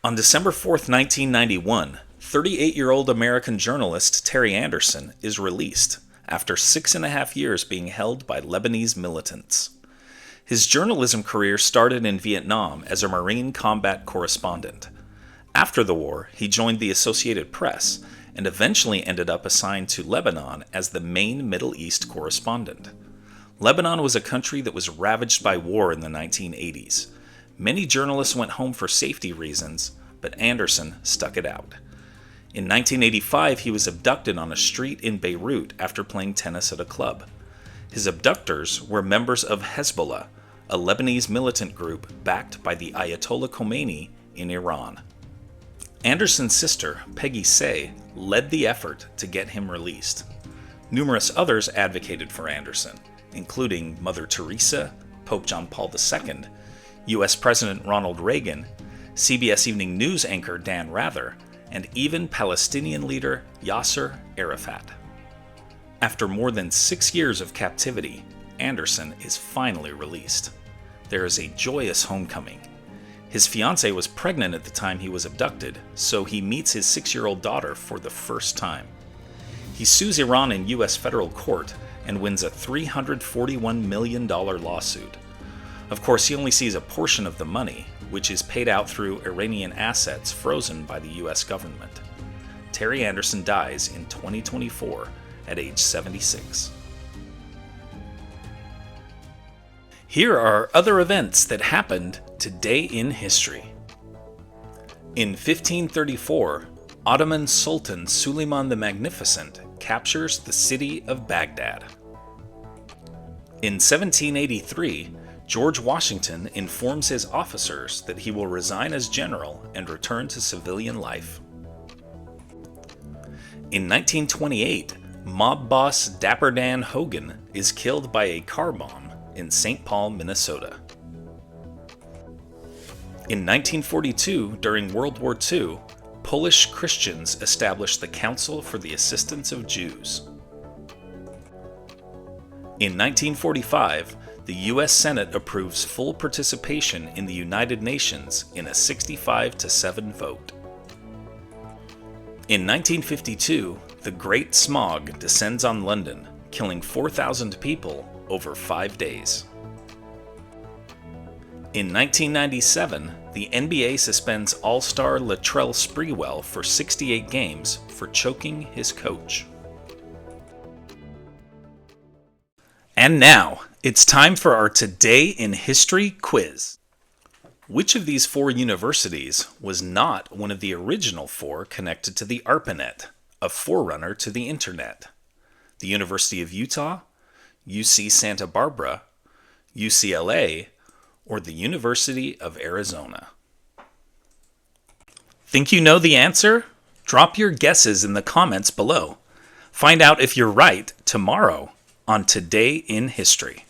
On December 4th, 1991, 38-year-old American journalist Terry Anderson is released after 6.5 years being held by Lebanese militants. His journalism career started in Vietnam as a Marine combat correspondent. After the war, he joined the Associated Press and eventually ended up assigned to Lebanon as the main Middle East correspondent. Lebanon was a country that was ravaged by war in the 1980s. Many journalists went home for safety reasons, but Anderson stuck it out. In 1985, he was abducted on a street in Beirut after playing tennis at a club. His abductors were members of Hezbollah, a Lebanese militant group backed by the Ayatollah Khomeini in Iran. Anderson's sister, Peggy Say, led the effort to get him released. Numerous others advocated for Anderson, including Mother Teresa, Pope John Paul II, U.S. President Ronald Reagan, CBS Evening News anchor Dan Rather, and even Palestinian leader Yasser Arafat. After more than 6 years of captivity, Anderson is finally released. There is a joyous homecoming. His fiancée was pregnant at the time he was abducted, so he meets his 6-year-old daughter for the first time. He sues Iran in U.S. federal court and wins a $341 million lawsuit. Of course, he only sees a portion of the money, which is paid out through Iranian assets frozen by the U.S. government. Terry Anderson dies in 2024 at age 76. Here are other events that happened today in history. In 1534, Ottoman Sultan Suleiman the Magnificent captures the city of Baghdad. In 1783, George Washington informs his officers that he will resign as general and return to civilian life. In 1928, mob boss Dapper Dan Hogan is killed by a car bomb in St. Paul, Minnesota. In 1942, during World War II, Polish Christians established the Council for the Assistance of Jews. In 1945, the U.S. Senate approves full participation in the United Nations in a 65-7 vote. In 1952, the Great Smog descends on London, killing 4,000 people over 5 days. In 1997, the NBA suspends All-Star Latrell Sprewell for 68 games for choking his coach. And now, it's time for our Today in History quiz. Which of these 4 universities was not one of the original 4 connected to the ARPANET, a forerunner to the Internet? The University of Utah, UC Santa Barbara, UCLA, or the University of Arizona? Think you know the answer? Drop your guesses in the comments below. Find out if you're right tomorrow on Today in History.